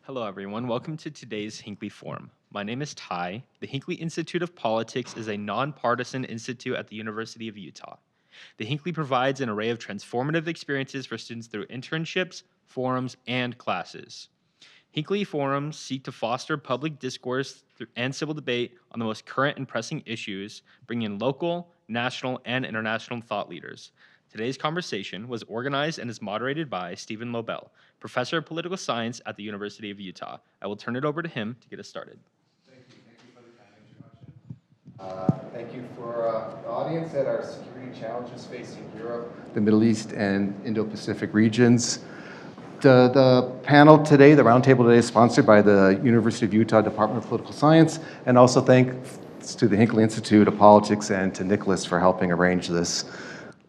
Hello, everyone. Welcome to today's Hinckley Forum. My name is Ty. The Hinckley Institute of Politics is a nonpartisan institute at the University of Utah. The Hinckley provides an array of transformative experiences for students through internships, forums, and classes. Hinckley forums seek to foster public discourse and civil debate on the most current and pressing issues, bringing in local, national, and international thought leaders. Today's conversation was organized and is moderated by Stephen Lobel, professor of political science at the University of Utah. I will turn it over to him to get us started. Thank you. Thank you for the kind introduction. Thank you for the audience at our security challenges facing Europe, the Middle East, and Indo-Pacific regions. The panel today, the roundtable today, is sponsored by the University of Utah Department of Political Science, and also thanks to the Hinckley Institute of Politics and to Nicholas for helping arrange this.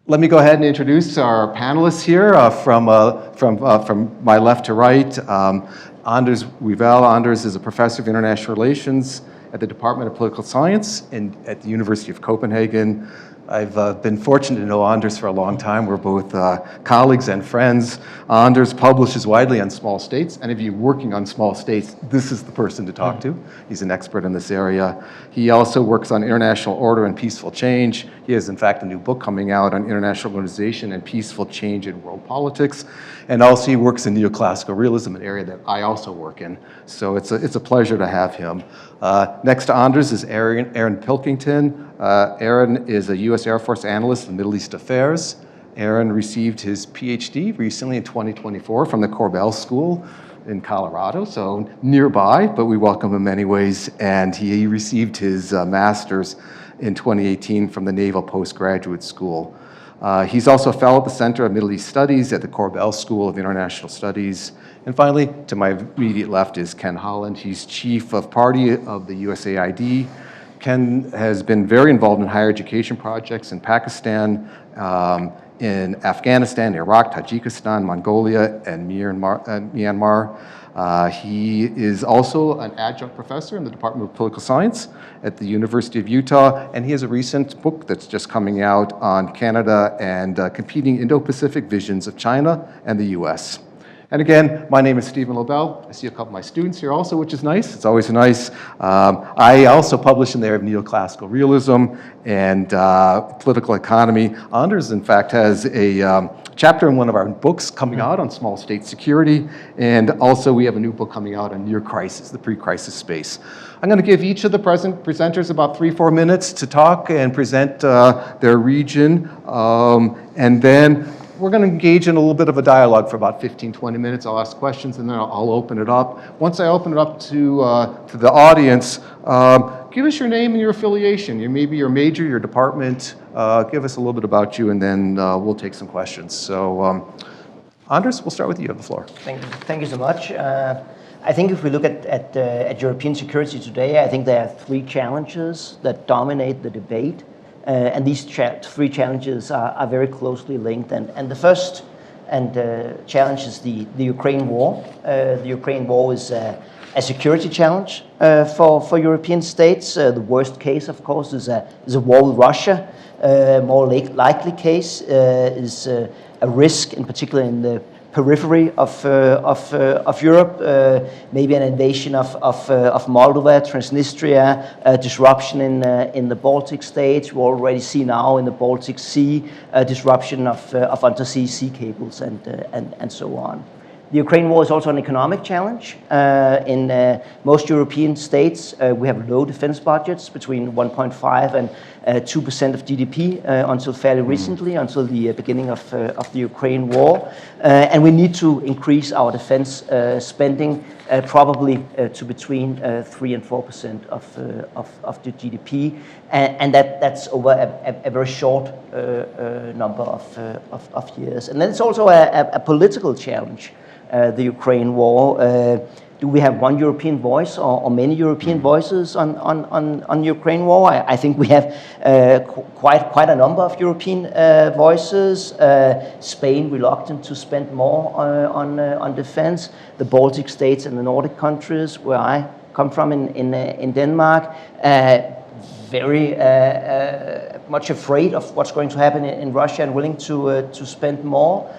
Let me go ahead and introduce our panelists here from my left to right. Anders Wivel. Anders is a professor of international relations at the Department of Political Science at the University of Copenhagen. I've been fortunate to know Anders for a long time. We're both colleagues and friends. Anders publishes widely on small states. Any of you working on small states, this is the person to talk to. He's an expert in this area. He also works on international order and peaceful change. He has, in fact, a new book coming out on international organization and peaceful change in world politics. And also he works in neoclassical realism, an area that I also work in. So it's a pleasure to have him. Next to Anders is Aaron Pilkington. Aaron is a U.S. Air Force analyst in Middle East affairs. Aaron received his PhD recently in 2024 from the Korbel School in Colorado, so nearby, but we welcome him anyways. And he received his master's in 2018 from the Naval Postgraduate School. He's also a fellow at the Center of Middle East Studies at the Korbel School of International Studies. And finally, to my immediate left is Ken Holland. He's chief of party of the USAID. Ken has been very involved in higher education projects in Pakistan, in Afghanistan, Iraq, Tajikistan, Mongolia, and Myanmar. He is also an adjunct professor in the Department of Political Science at the University of Utah, and he has a recent book that's just coming out on Canada and competing Indo-Pacific visions of China and the US. And again, my name is Stephen Lobel. I see a couple of my students here also, which is nice. It's always nice. I also publish in the area of neoclassical realism and political economy. Anders, in fact, has a chapter in one of our books coming out on small state security. And also we have a new book coming out on near crisis, the pre-crisis space. I'm going to give each of the presenters about 3-4 minutes to talk and present their region. And then we're going to engage in a little bit of a dialogue for about 15-20 minutes. I'll ask questions and then I'll open it up. Once I open it up to the audience, give us your name and your affiliation. Maybe your major, your department. Give us a little bit about you and then we'll take some questions. So Anders, we'll start with you. You have the floor. Thank you so much. I think if we look at European security today, I think there are three challenges that dominate the debate. And these three challenges are very closely linked. And the first challenge is the Ukraine war. The Ukraine war is a security challenge for European states. The worst case, of course, is a war with Russia. More likely case is a risk, in particular in the periphery of Europe, maybe an invasion of Moldova, Transnistria, disruption in the Baltic states. We already see now in the Baltic Sea disruption of undersea sea cables and so on. The Ukraine war is also an economic challenge. In most European states, we have low defense budgets, between 1.5 and 2% of GDP until fairly recently, until the beginning of the Ukraine war. And we need to increase our defense spending probably to between 3 and 4% of the GDP. And that's over a very short number of years. And then it's also a political challenge. The Ukraine war. Do we have one European voice or many European voices on Ukraine war? I think we have quite a number of European voices. Spain reluctant to spend more on defense. The Baltic states and the Nordic countries, where I come from in Denmark, very much afraid of what's going to happen in Russia and willing to spend more.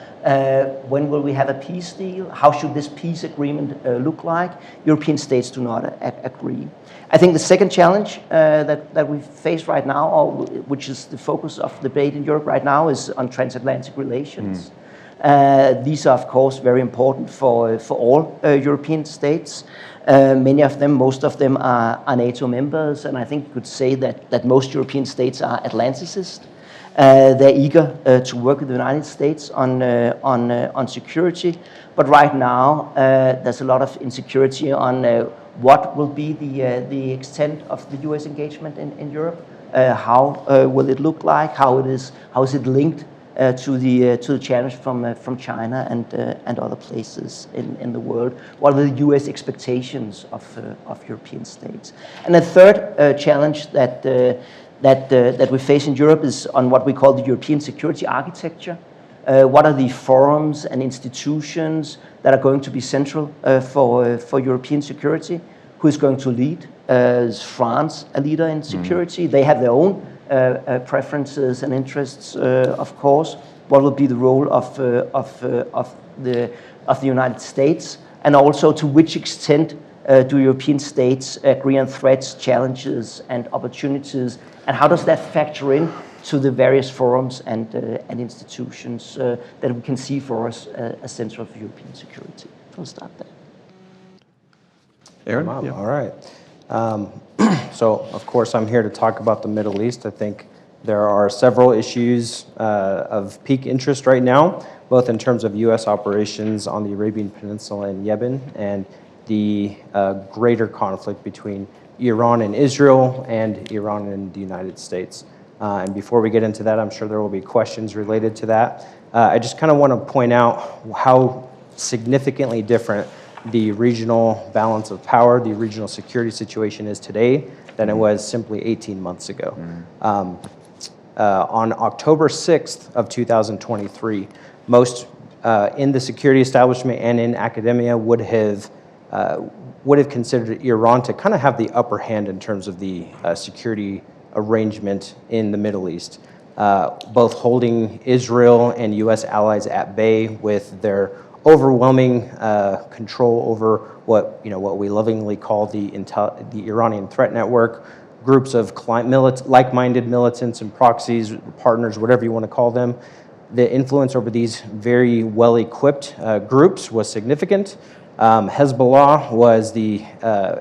When will we have a peace deal? How should this peace agreement look like? European states do not agree. I think the second challenge that we face right now, which is the focus of debate in Europe right now, is on transatlantic relations. These are, of course, very important for all European states. Many of them, most of them are NATO members, and I think you could say that most European states are Atlanticist. They're eager to work with the United States on security, but right now there's a lot of insecurity on what will be the extent of the U.S. engagement in Europe. How will it look like? How is it linked to the challenge from China and other places in the world? What are the U.S. expectations of European states? And a third challenge that we face in Europe is on what we call the European security architecture. What are the forums and institutions that are going to be central for European security? Who is going to lead? Is France a leader in security? They have their own preferences and interests, of course. What will be the role of the United States? And also, to which extent do European states agree on threats, challenges, and opportunities? And how does that factor in to the various forums and institutions that we can see for us as center of European security? We'll start there. Aaron? Yeah. All right. So, of course, I'm here to talk about the Middle East. I think there are several issues of peak interest right now, both in terms of U.S. operations on the Arabian Peninsula and Yemen, and the greater conflict between Iran and Israel and Iran and the United States. And before we get into that, I'm sure there will be questions related to that. I just kind of want to point out how significantly different the regional balance of power, the regional security situation is today than it was simply 18 months ago. On October 6th of 2023, most in the security establishment and in academia would have considered Iran to kind of have the upper hand in terms of the security arrangement in the Middle East, both holding Israel and U.S. allies at bay with their overwhelming control over what we lovingly call the Iranian threat network, groups of like-minded militants and proxies, partners, whatever you want to call them. The influence over these very well-equipped groups was significant. Hezbollah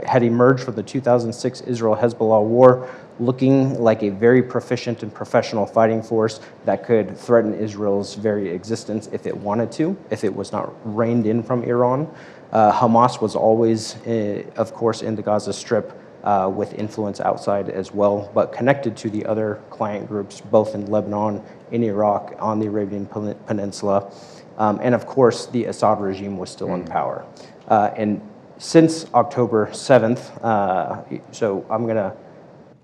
had emerged from the 2006 Israel-Hezbollah war, looking like a very proficient and professional fighting force that could threaten Israel's very existence if it wanted to, if it was not reined in from Iran. Hamas was always, of course, in the Gaza Strip with influence outside as well, but connected to the other client groups, both in Lebanon, in Iraq, on the Arabian Peninsula. And of course, the Assad regime was still in power. And since October 7th, so I'm going to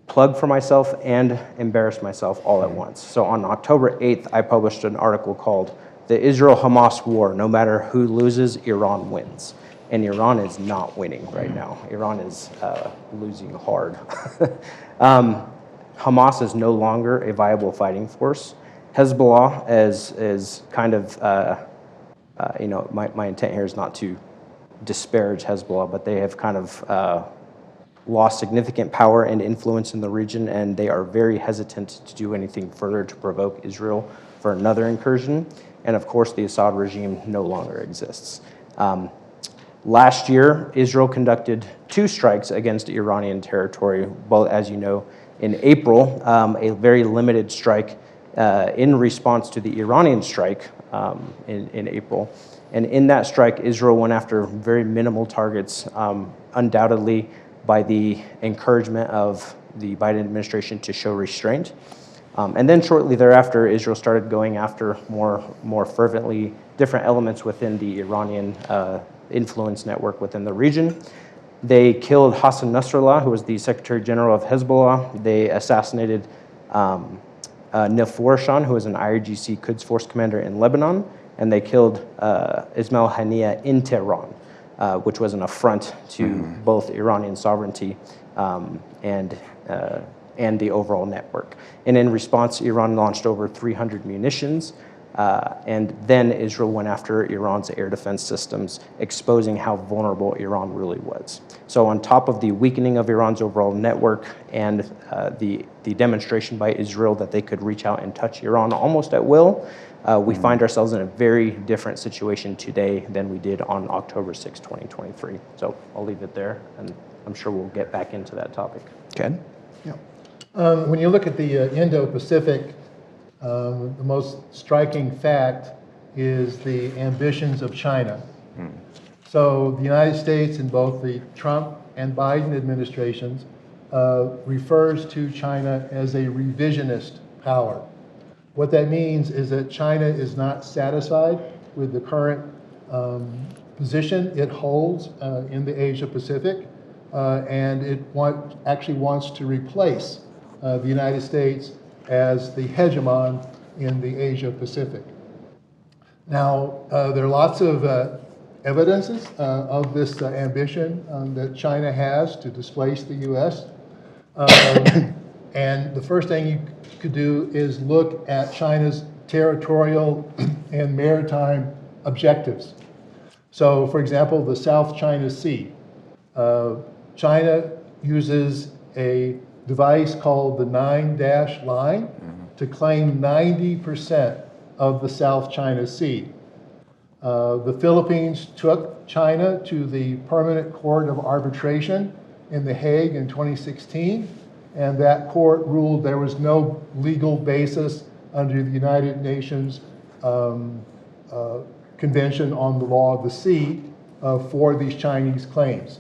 plug for myself and embarrass myself all at once. So on October 8th, I published an article called "The Israel-Hamas War, No Matter Who Loses, Iran Wins." And Iran is not winning right now. Iran is losing hard. Hamas is no longer a viable fighting force. Hezbollah is kind of, my intent here is not to disparage Hezbollah, but they have kind of lost significant power and influence in the region, and they are very hesitant to do anything further to provoke Israel for another incursion. And of course, the Assad regime no longer exists. Last year, Israel conducted 2 strikes against Iranian territory, both, as you know, in April, a very limited strike in response to the Iranian strike in April. And in that strike, Israel went after very minimal targets, undoubtedly by the encouragement of the Biden administration to show restraint. And then shortly thereafter, Israel started going after more fervently different elements within the Iranian influence network within the region. They killed Hassan Nasrallah, who was the Secretary General of Hezbollah. They assassinated Nilforshan, who was an IRGC Quds Force commander in Lebanon. And they killed Ismail Haniyeh in Tehran, which was an affront to both Iranian sovereignty and the overall network. And in response, Iran launched over 300 munitions And then Israel went after Iran's air defense systems, exposing how vulnerable Iran really was. So on top of the weakening of Iran's overall network and the demonstration by Israel that they could reach out and touch Iran almost at will, we find ourselves in a very different situation today than we did on October 6, 2023. So I'll leave it there, and I'm sure we'll get back into that topic. Ken? Yeah. When you look at the Indo-Pacific, the most striking fact is the ambitions of China. So the United States in both the Trump and Biden administrations refers to China as a revisionist power. What that means is that China is not satisfied with the current position it holds in the Asia-Pacific, and it actually wants to replace the United States as the hegemon in the Asia-Pacific. Now, there are lots of evidences of this ambition that China has to displace the U.S. And the first thing you could do is look at China's territorial and maritime objectives. So, for example, the South China Sea. China uses a device called the 9-dash line to claim 90% of the South China Sea. The Philippines took China to the Permanent Court of Arbitration in The Hague in 2016, and that court ruled there was no legal basis under the United Nations Convention on the Law of the Sea for these Chinese claims.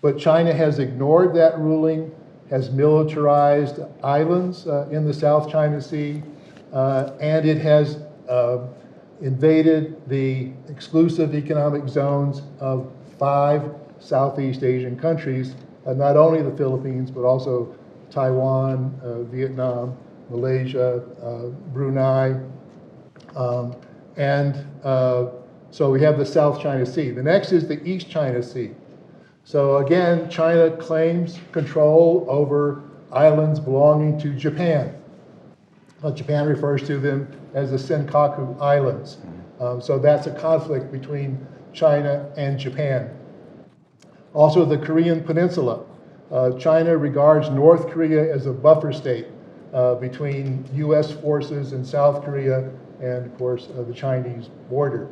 But China has ignored that ruling, has militarized islands in the South China Sea, and it has invaded the exclusive economic zones of 5 Southeast Asian countries, not only the Philippines, but also Taiwan, Vietnam, Malaysia, Brunei, so we have the South China Sea. The next is the East China Sea. So again, China claims control over islands belonging to Japan. Japan refers to them as the Senkaku Islands. So that's a conflict between China and Japan. Also, the Korean Peninsula. China regards North Korea as a buffer state between US forces in South Korea and, of course, the Chinese border.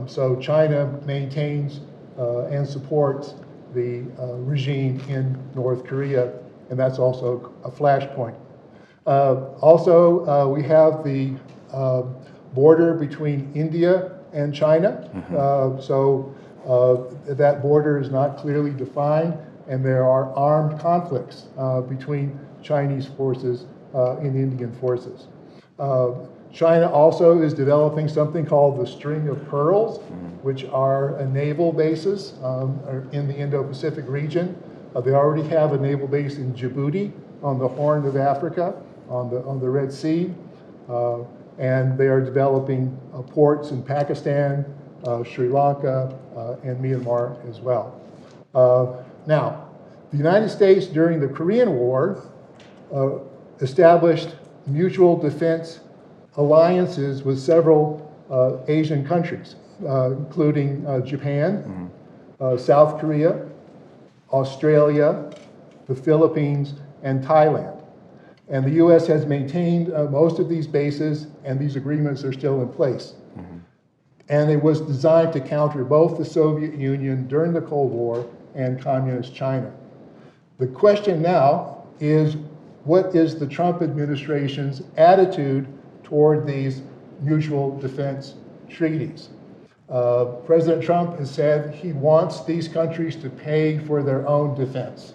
So China maintains and supports the regime in North Korea, and that's also a flashpoint. Also, we have the border between India and China. So that border is not clearly defined, and there are armed conflicts between Chinese forces and Indian forces. China also is developing something called the String of Pearls, which are naval bases in the Indo-Pacific region. They already have a naval base in Djibouti on the Horn of Africa, on the Red Sea, and they are developing ports in Pakistan, Sri Lanka, and Myanmar as well. Now, the United States during the Korean War established mutual defense alliances with several Asian countries, including Japan, South Korea, Australia, the Philippines, and Thailand. And the U.S. has maintained most of these bases, and these agreements are still in place. And it was designed to counter both the Soviet Union during the Cold War and Communist China. The question now is, what is the Trump administration's attitude toward these mutual defense treaties? President Trump has said he wants these countries to pay for their own defense.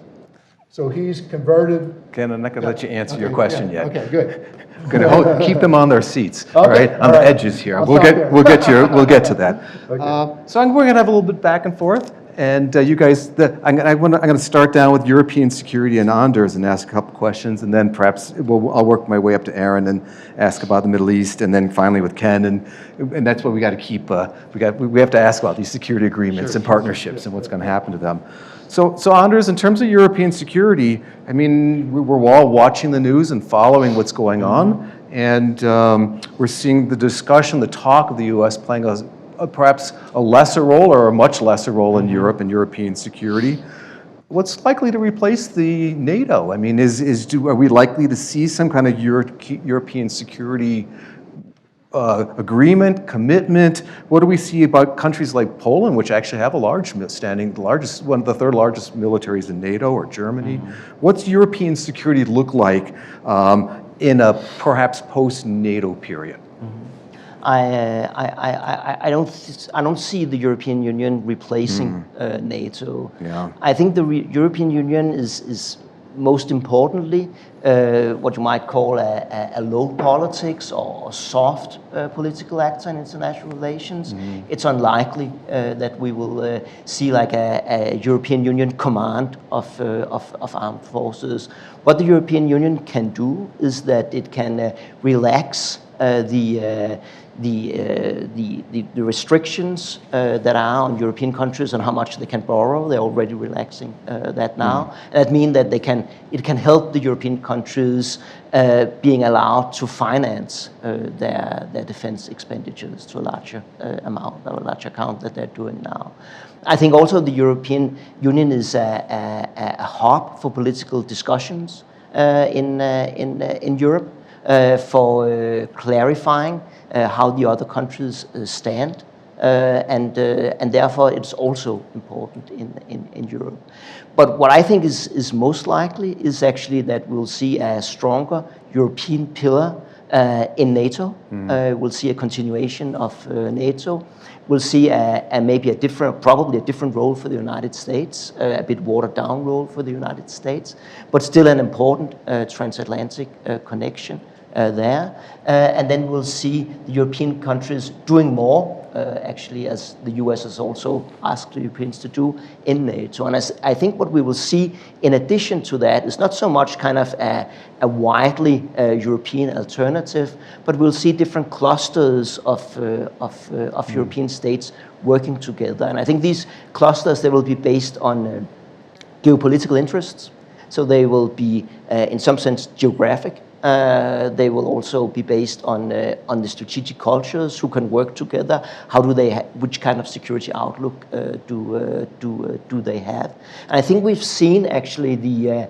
So he's converted. Ken, I'm not going to let you answer your question yet. Okay, good. Going to keep them on their seats, all Okay, right, on all the right. edges here. I'll We'll stop get there. we'll get to that. Okay. So we're going to have a little bit back and forth, and you guys, I'm going to start down with European security and Anders and ask a couple questions, and then perhaps I'll work my way up to Aaron and ask about the Middle East, and then finally with Ken, and that's what we got to keep. We have to ask about these security agreements and partnerships and what's going to happen to them. So Anders, in terms of European security, I mean, we're all watching the news and following what's going on. And we're seeing the discussion, the talk of the U.S. playing perhaps a lesser role or a much lesser role in Europe and European security. What's likely to replace the NATO? I mean, are we likely to see some kind of European security agreement, commitment? What do we see about countries like Poland, which actually have a large standing, one of the third largest militaries in NATO, or Germany? What's European security look like in a perhaps post-NATO period? I don't see the European Union replacing NATO. Yeah. I think the European Union is most importantly what you might call a low politics or soft political actor in international relations. It's unlikely that we will see like a European Union command of armed forces. What the European Union can do is that it can relax the restrictions that are on European countries and how much they can borrow. They're already relaxing that now. That means that it can help the European countries being allowed to finance their defense expenditures to a larger amount, or a larger account that they're doing now. I think also the European Union is a hub for political discussions in Europe. For clarifying how the other countries stand, and therefore it's also important in Europe. But what I think is most likely is actually that we'll see a stronger European pillar in NATO. We'll see a continuation of NATO. We'll see probably a different role for the United States, a bit watered down role for the United States, but still an important transatlantic connection there. And then we'll see the European countries doing more, actually, as the US has also asked the Europeans to do in NATO. And I think what we will see in addition to that is not so much kind of a widely European alternative, but we'll see different clusters of European states working together. And I think these clusters, they will be based on geopolitical interests. So they will be, in some sense, geographic. They will also be based on the strategic cultures, who can work together, which kind of security outlook do they have. And I think we've seen actually the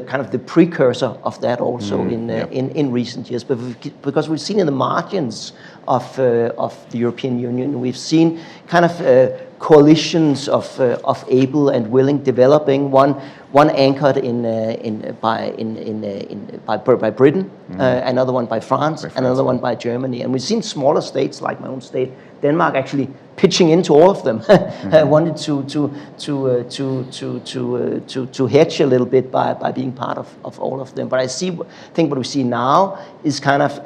kind of the precursor of that also in recent years, but because we've seen in the margins of the European Union, we've seen kind of coalitions of able and willing developing, one anchored by Britain, another one by France, another one by Germany, and we've seen smaller states like my own state, Denmark, actually pitching into all of them. Wanted to hedge a little bit by being part of all of them. But I think what we see now is kind of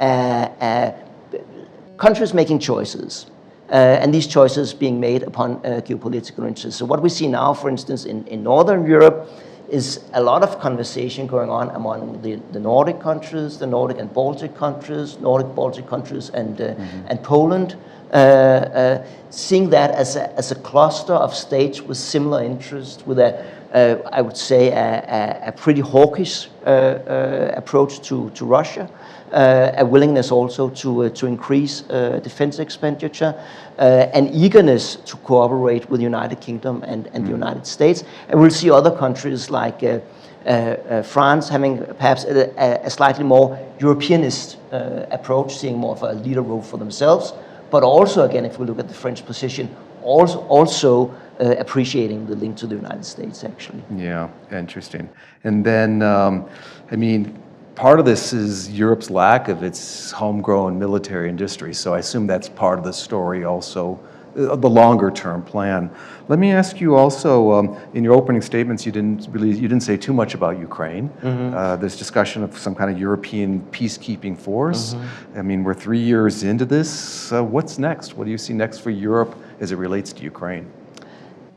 countries making choices. And these choices being made upon geopolitical interests. So what we see now, for instance, in Northern Europe, is a lot of conversation going on among the Nordic countries, the Nordic and Baltic countries, Nordic-Baltic countries, and Poland, seeing that as a cluster of states with similar interests, with I would say a pretty hawkish approach to Russia. A willingness also to increase defense expenditure, an eagerness to cooperate with the United Kingdom and the United States. And we'll see other countries like France having perhaps a slightly more Europeanist approach, seeing more of a leader role for themselves. But also, again, if we look at the French position, also appreciating the link to the United States, actually. Yeah, interesting. And then, I mean, part of this is Europe's lack of its homegrown military industry. So I assume that's part of the story also, the longer term plan. Let me ask you also, in your opening statements, you didn't say too much about Ukraine. There's discussion of some kind of European peacekeeping force. I mean, we're 3 years into this. What's next? What do you see next for Europe as it relates to Ukraine?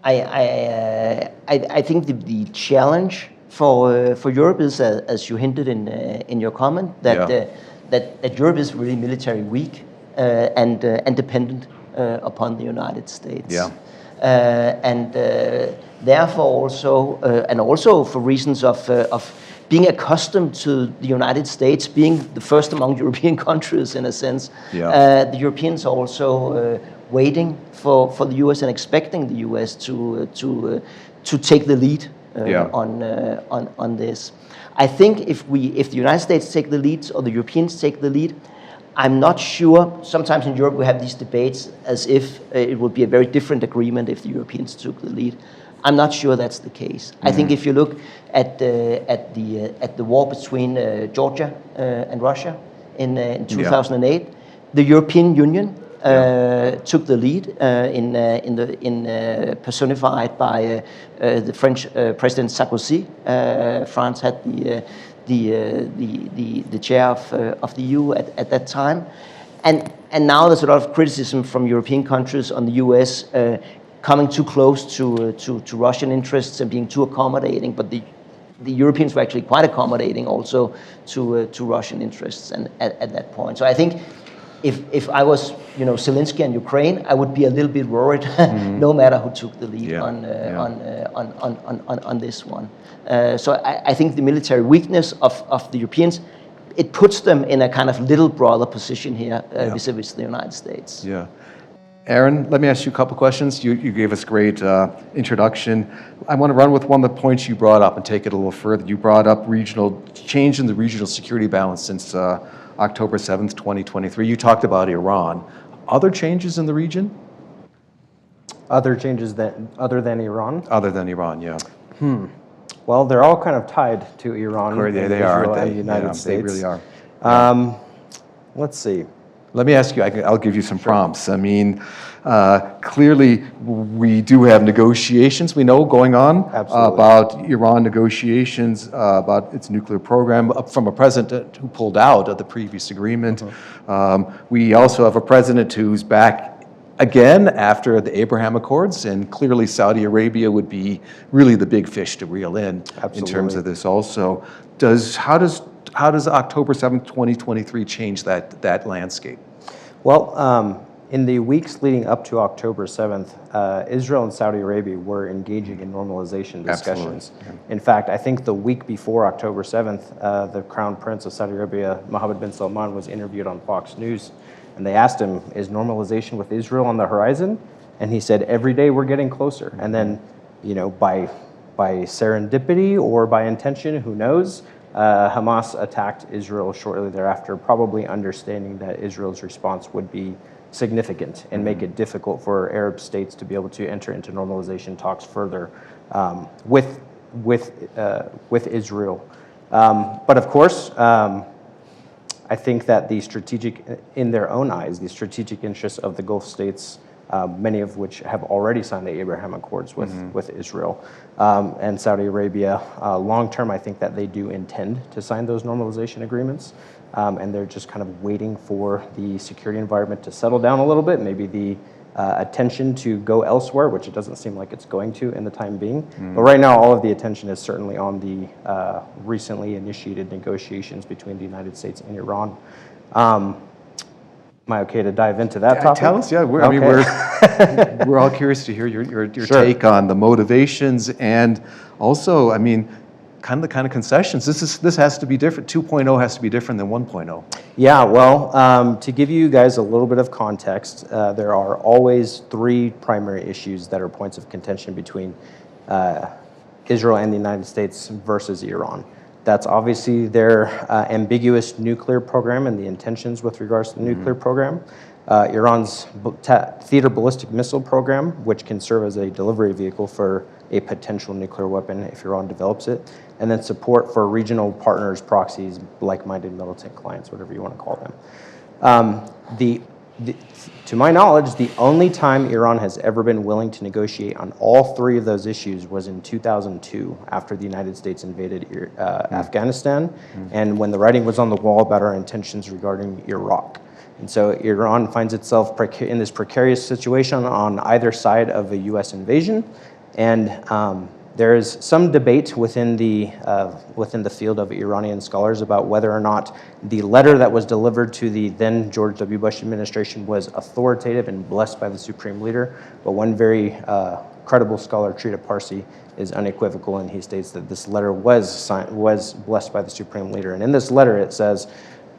I think the challenge for Europe is, as you hinted in your comment, that Europe is really military weak and dependent upon the United States. Yeah. And therefore also, and also for reasons of being accustomed to the United States being the first among European countries in a sense. Yeah. The Europeans are also waiting for the U.S. and expecting the U.S. to take the lead Yeah. on this. I think if the United States take the lead or the Europeans take the lead, I'm not sure. Sometimes in Europe we have these debates as if it would be a very different agreement if the Europeans took the lead. I'm not sure that's the case. I think if you look at the war between Georgia and Russia in 2008, the European Union took the lead personified by the French President Sarkozy. France had the chair of the EU at that time, and now there's a lot of criticism from European countries on the U.S. Coming too close to Russian interests and being too accommodating, but the Europeans were actually quite accommodating also to Russian interests and at that point. So I think if I was Zelensky and Ukraine, I would be a little bit worried, no matter who took the lead on this one. So I think the military weakness of the Europeans, it puts them in a kind of little brother position here vis-a-vis the United States. Yeah. Aaron, let me ask you a couple questions. You gave us great introduction. I want to run with one of the points you brought up and take it a little further. You brought up change in the regional security balance since October 7th, 2023. You talked about Iran. Other changes in the region? Other changes other than Iran? Other than Iran, yeah. Well, they're all kind of tied to Iran. They are, aren't they? And the United States. They really are. Let's see. Let me ask you, I'll give you some prompts. I mean, clearly we do have negotiations, we know, going on about Iran negotiations, about its nuclear program, from a president who pulled out of the previous agreement. We also have a president who's back again after the Abraham Accords, and clearly Saudi Arabia would be really the big fish to reel in terms of this also. How does October 7th, 2023 change that landscape? Well, in the weeks leading up to October 7th, Israel and Saudi Arabia were engaging in normalization discussions. In fact, I think the week before October 7th, the Crown Prince of Saudi Arabia, Mohammed bin Salman, was interviewed on Fox News, and they asked him, is normalization with Israel on the horizon? And he said, every day we're getting closer. And then, by serendipity or by intention, who knows, Hamas attacked Israel shortly thereafter, probably understanding that Israel's response would be significant and make it difficult for Arab states to be able to enter into normalization talks further with Israel. But of course, I think that in their own eyes, the strategic interests of the Gulf states, many of which have already signed the Abraham Accords with Israel and Saudi Arabia. Long term, I think that they do intend to sign those normalization agreements, and they're just kind of waiting for the security environment to settle down a little bit, maybe the attention to go elsewhere, which it doesn't seem like it's going to in the time being. But right now, all of the attention is certainly on the recently initiated negotiations between the United States and Iran. Am I okay to dive into that topic? Tell us, we're all curious to hear your take on the motivations and also, kind of concessions. This has to be different. 2.0 has to be different than 1.0. Yeah, well, to give you guys a little bit of context, there are always three primary issues that are points of contention between Israel and the United States versus Iran. That's obviously their ambiguous nuclear program and the intentions with regards to the nuclear program. Iran's theater ballistic missile program, which can serve as a delivery vehicle for a potential nuclear weapon if Iran develops it. And then support for regional partners, proxies, like-minded militant clients, whatever you want to call them. To my knowledge, the only time Iran has ever been willing to negotiate on all three of those issues was in 2002, after the United States invaded Afghanistan, and when the writing was on the wall about our intentions regarding Iraq. And so Iran finds itself in this precarious situation on either side of a U.S. invasion, and there is some debate within the field of Iranian scholars about whether or not the letter that was delivered to the then George W. Bush administration was authoritative and blessed by the supreme leader. But one very credible scholar Trita Parsi is unequivocal, and he states that this letter was blessed by the Supreme Leader. And in this letter it says,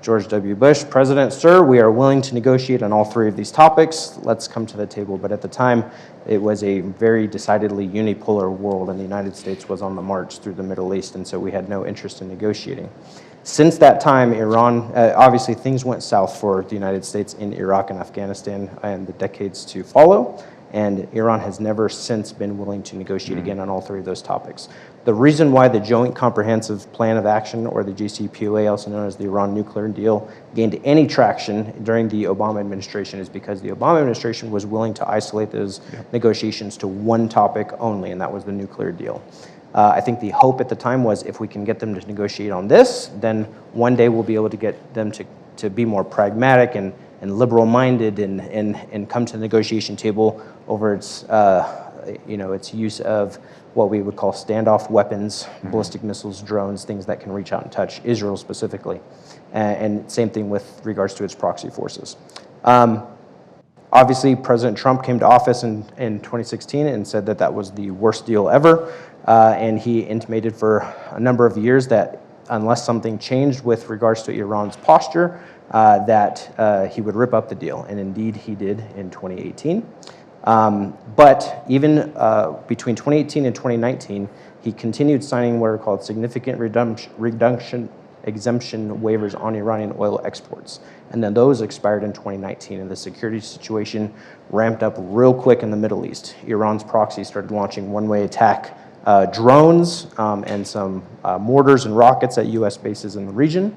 George W. Bush, President, sir, we are willing to negotiate on all three of these topics. Let's come to the table. But at the time, it was a very decidedly unipolar world, and the United States was on the march through the Middle East, and so we had no interest in negotiating. Since that time, Iran, obviously things went south for the United States in Iraq and Afghanistan and the decades to follow, and Iran has never since been willing to negotiate again on all three of those topics. The reason why the Joint Comprehensive Plan of Action, or the JCPOA, also known as the Iran nuclear deal, gained any traction during the Obama administration is because the Obama administration was willing to isolate those negotiations to one topic only, and that was the nuclear deal. I think the hope at the time was if we can get them to negotiate on this, then one day we'll be able to get them to be more pragmatic and liberal-minded and come to the negotiation table over its its use of what we would call standoff weapons, ballistic missiles, drones, things that can reach out and touch Israel specifically. And same thing with regards to its proxy forces. Obviously, President Trump came to office in 2016 and said that that was the worst deal ever. And he intimated for a number of years that unless something changed with regards to Iran's posture, that he would rip up the deal. And indeed, he did in 2018. But even between 2018 and 2019, he continued signing what are called significant reduction exemption waivers on Iranian oil exports. And then those expired in 2019, and the security situation ramped up real quick in the Middle East. Iran's proxy started launching one-way attack drones and some mortars and rockets at U.S. bases in the region.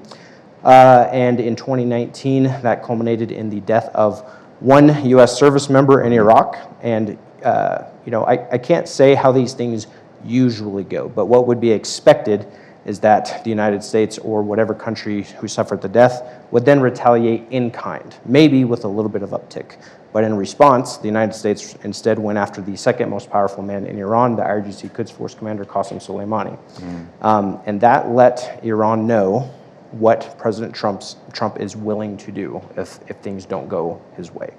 And in 2019, that culminated in the death of one U.S. service member in Iraq. And I can't say how these things usually go, but what would be expected is that the United States or whatever country who suffered the death would then retaliate in kind, maybe with a little bit of uptick. But in response, the United States instead went after the second most powerful man in Iran, the IRGC Quds Force commander Qasem Soleimani. And that let Iran know what President Trump is willing to do if things don't go his way.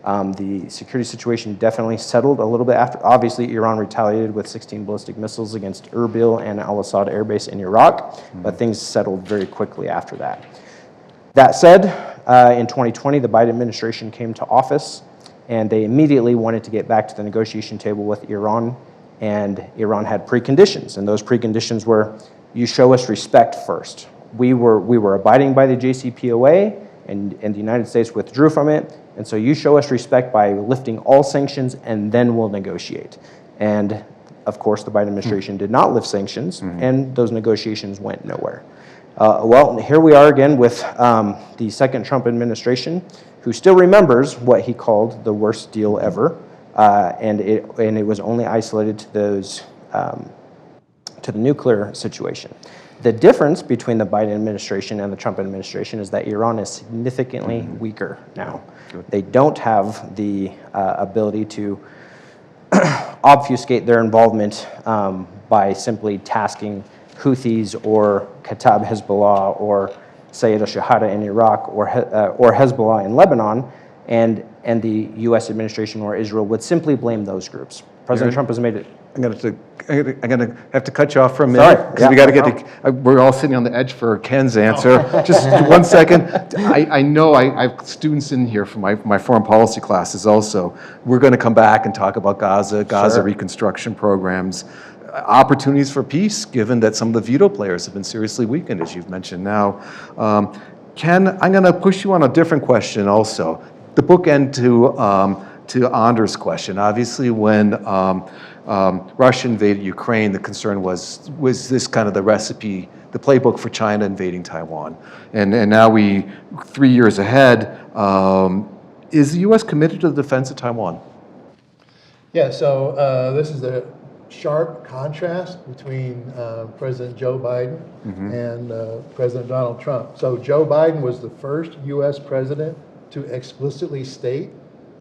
The security situation definitely settled a little bit after. Obviously, Iran retaliated with 16 ballistic missiles against Erbil and Al-Assad Air Base in Iraq, but things settled very quickly after that. That said, in 2020, the Biden administration came to office, and they immediately wanted to get back to the negotiation table with Iran, and Iran had preconditions, and those preconditions were, you show us respect first. We were abiding by the JCPOA, and the United States withdrew from it, and so you show us respect by lifting all sanctions, and then we'll negotiate. And of course, the Biden administration did not lift sanctions, and those negotiations went nowhere. Well, here we are again with the second Trump administration, who still remembers what he called the worst deal ever, and it was only isolated to those to the nuclear situation. The difference between the Biden administration and the Trump administration is that Iran is significantly weaker now. They don't have the ability to obfuscate their involvement by simply tasking Houthis or Kataib Hezbollah or Sayyid al-Shahada in Iraq or Hezbollah in Lebanon, and the U.S. administration or Israel would simply blame those groups. President Trump has made it. I'm going to have to cut you off for a minute because we got to get to. We're all sitting on the edge for Ken's answer. Just 1 second. I know I have students in here from my foreign policy classes also. We're going to come back and talk about Gaza reconstruction programs, opportunities for peace, given that some of the veto players have been seriously weakened, as you've mentioned now. Ken, I'm going to push you on a different question also. The bookend to Anders' question. Obviously, when Russia invaded Ukraine, the concern was this kind of the recipe, the playbook for China invading Taiwan? And now 3 years ahead, is the U.S. committed to the defense of Taiwan? Yeah, so this is a sharp contrast between President Joe Biden and President Donald Trump. So Joe Biden was the first U.S. president to explicitly state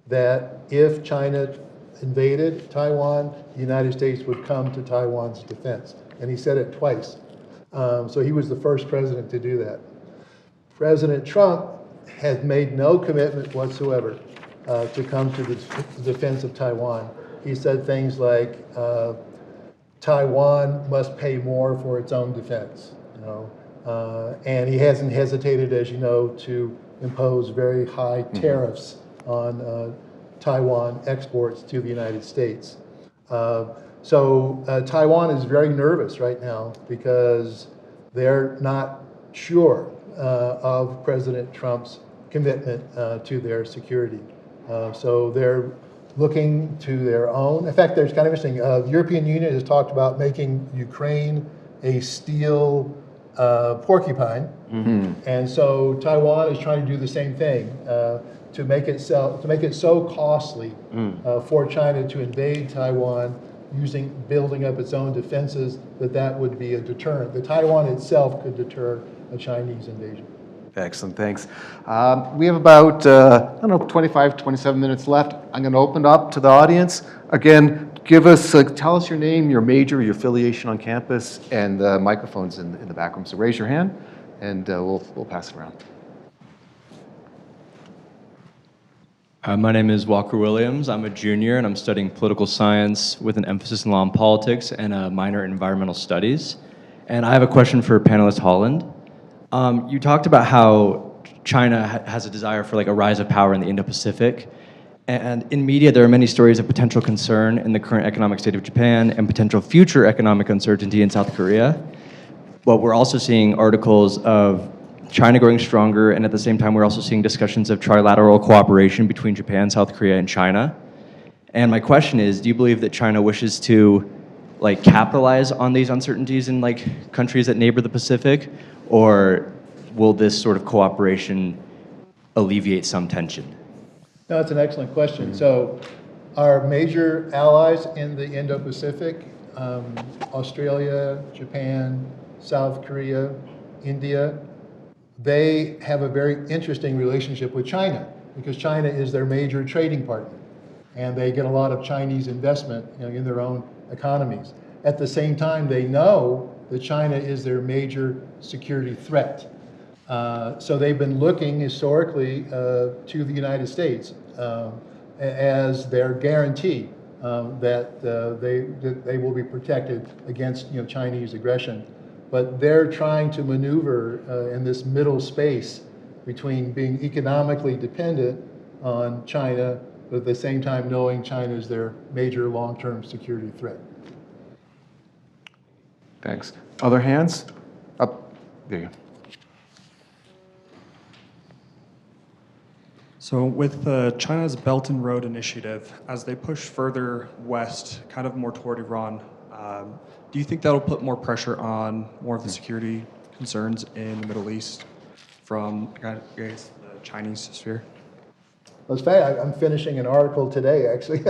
that if China invaded Taiwan, the United States would come to Taiwan's defense. And he said it twice. So he was the first president to do that. President Trump has made no commitment whatsoever to come to the defense of Taiwan. he said things like, Taiwan must pay more for its own defense, you know. And he hasn't hesitated, as you know, to impose very high tariffs on Taiwan exports to the United States. So Taiwan is very nervous right now because they're not sure of President Trump's commitment to their security. So they're looking to their own. In fact, there's kind of interesting. The European Union has talked about making Ukraine a steel porcupine, and so Taiwan is trying to do the same thing to make it so costly for China to invade Taiwan, building up its own defenses, that would be a deterrent. The Taiwan itself could deter a Chinese invasion. Excellent, thanks. We have about, 25, 27 minutes left. I'm going to open up to the audience. Again, tell us your name, your major, your affiliation on campus, and the microphone's in the back room. So raise your hand, and we'll pass it around. My name is Walker Williams. I'm a junior, and I'm studying political science with an emphasis in law and politics and a minor in environmental studies. And I have a question for panelist Holland. You talked about how China has a desire for like a rise of power in the Indo-Pacific. And in media, there are many stories of potential concern in the current economic state of Japan and potential future economic uncertainty in South Korea. But we're also seeing articles of China growing stronger, and at the same time, we're also seeing discussions of trilateral cooperation between Japan, South Korea, and China. And my question is, do you believe that China wishes to like capitalize on these uncertainties in like countries that neighbor the Pacific, or will this sort of cooperation alleviate some tension? No, that's an excellent question. So our major allies in the Indo-Pacific, Australia, Japan, South Korea, India, they have a very interesting relationship with China because China is their major trading partner, and they get a lot of Chinese investment, in their own economies. At the same time, they know that China is their major security threat. So they've been looking historically to the United States as their guarantee that they will be protected against Chinese aggression. But they're trying to maneuver in this middle space between being economically dependent on China, but at the same time knowing China is their major long-term security threat. Thanks. Other hands? Up. There you go. So with China's Belt and Road Initiative, as they push further west, kind of more toward Iran, do you think that'll put more pressure on more of the security concerns in the Middle East from, I guess, the Chinese sphere? Well, it's funny, I'm finishing an article today, actually,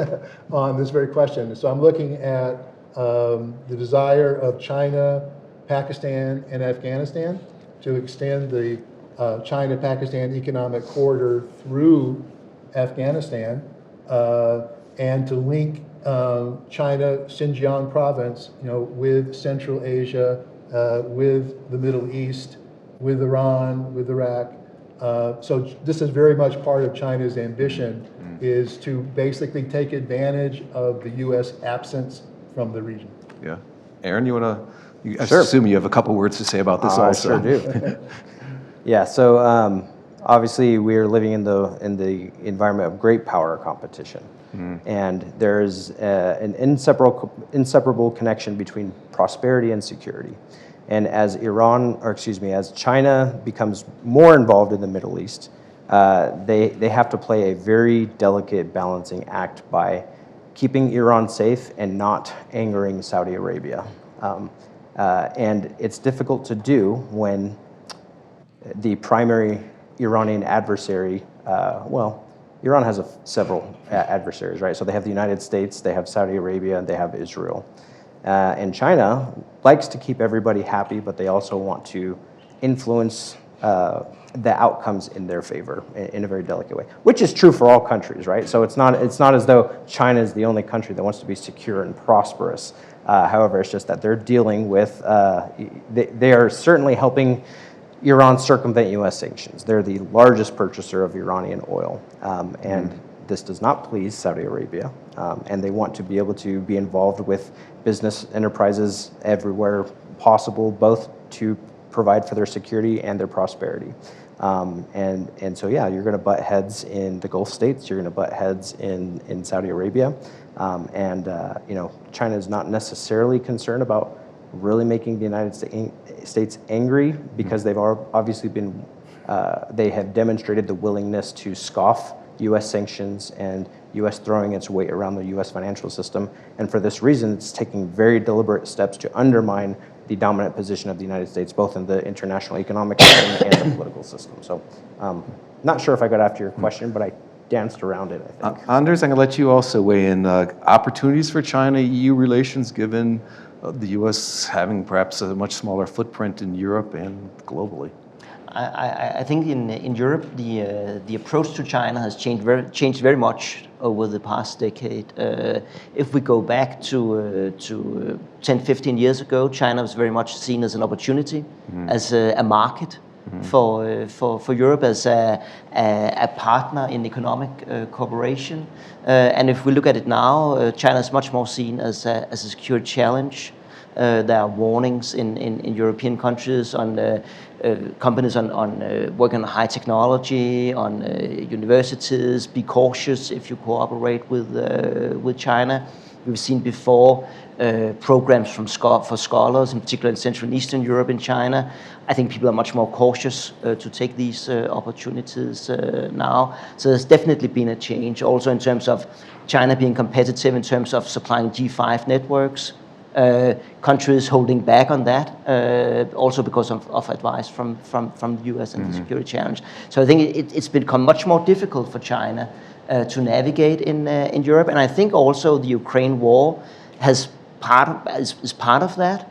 on this very question. So I'm looking at the desire of China, Pakistan, and Afghanistan to extend the China-Pakistan economic corridor through Afghanistan and to link China, Xinjiang province, with Central Asia, with the Middle East, with Iran, with Iraq. So this is very much part of China's ambition, is to basically take advantage of the U.S. absence from the region. Yeah. Aaron, you want to? I Sure. assume you have a couple words to say about this also. I sure do. Yeah, so obviously we are living in the environment of great power competition. And there's an inseparable connection between prosperity and security. And as as China becomes more involved in the Middle East, they have to play a very delicate balancing act by keeping Iran safe and not angering Saudi Arabia. And it's difficult to do when the primary Iranian adversary, Iran has several adversaries, right? So they have the United States, they have Saudi Arabia, and they have Israel. And China likes to keep everybody happy, but they also want to influence the outcomes in their favor in a very delicate way, which is true for all countries, right? So it's not as though China is the only country that wants to be secure and prosperous. However, it's just that they're dealing with, they are certainly helping Iran circumvent U.S. sanctions. They're the largest purchaser of Iranian oil, and this does not please Saudi Arabia, and they want to be able to be involved with business enterprises everywhere possible, both to provide for their security and their prosperity. And so, yeah, you're going to butt heads in the Gulf states, you're going to butt heads in Saudi Arabia, China is not necessarily concerned about really making the United States angry, because they've obviously been, they have demonstrated the willingness to scoff U.S. sanctions and U.S. throwing its weight around the U.S. financial system. And for this reason, it's taking very deliberate steps to undermine the dominant position of the United States, both in the international economic system and the political system. So, not sure if I got after your question, but I danced around it, I think. Anders, I'm going to let you also weigh in. Opportunities for China-EU relations, given the U.S. having perhaps a much smaller footprint in Europe and globally. I think in Europe, the approach to China has changed very much over the past decade. If we go back to 10, 15 years ago, China was very much seen as an opportunity, as a market for Europe, as a partner in economic cooperation. And if we look at it now, China is much more seen as a security challenge. There are warnings in European countries on companies on working on high technology, on universities. Be cautious if you cooperate with China. We've seen before programs for scholars, in particular in Central and Eastern Europe and China. I think people are much more cautious to take these opportunities now. So there's definitely been a change, also in terms of China being competitive in terms of supplying G5 networks. Countries holding back on that, also because of advice from the US and the security challenge. So I think it's become much more difficult for China to navigate in Europe, and I think also the Ukraine war is part of that.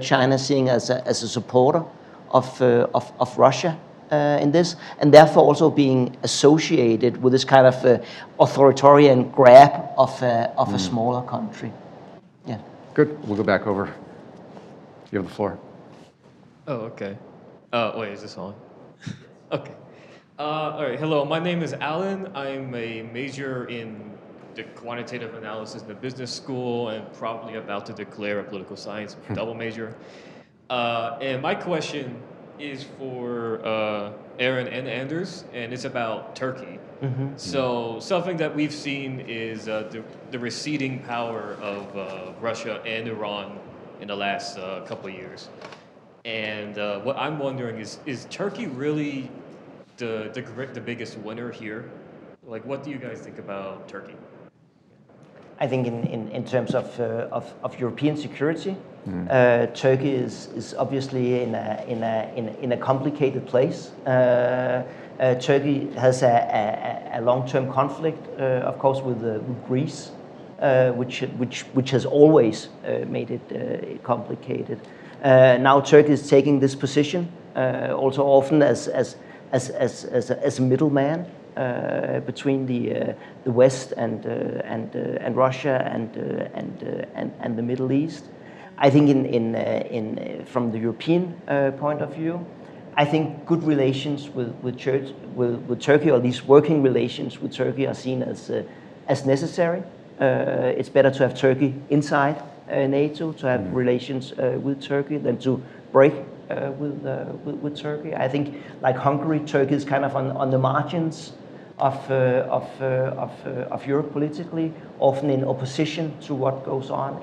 China seeing as a supporter of Russia in this, and therefore also being associated with this kind of authoritarian grab of a smaller country. Yeah. Good. We'll go back over. You have the floor. Oh, okay. Wait, is this on? Okay. All right. Hello, my name is Alan. I'm a major in the quantitative analysis in the business school, and probably about to declare a political science double major. And my question is for Aaron and Anders, and it's about Turkey. So something that we've seen is the receding power of Russia and Iran in the last couple of years. And what I'm wondering is Turkey really the biggest winner here? Like, what do you guys think about Turkey? I think in terms of European security, Turkey is obviously in a complicated place. Turkey has a long-term conflict, of course, with Greece, which has always made it complicated. Now Turkey is taking this position, also often as a middleman between the West and Russia and the Middle East. I think from the European point of view, I think good relations with Turkey, or at least working relations with Turkey, are seen as necessary. It's better to have Turkey inside NATO, to have relations with Turkey, than to break with Turkey. I think, like Hungary, Turkey is kind of on the margins of Europe politically, often in opposition to what goes on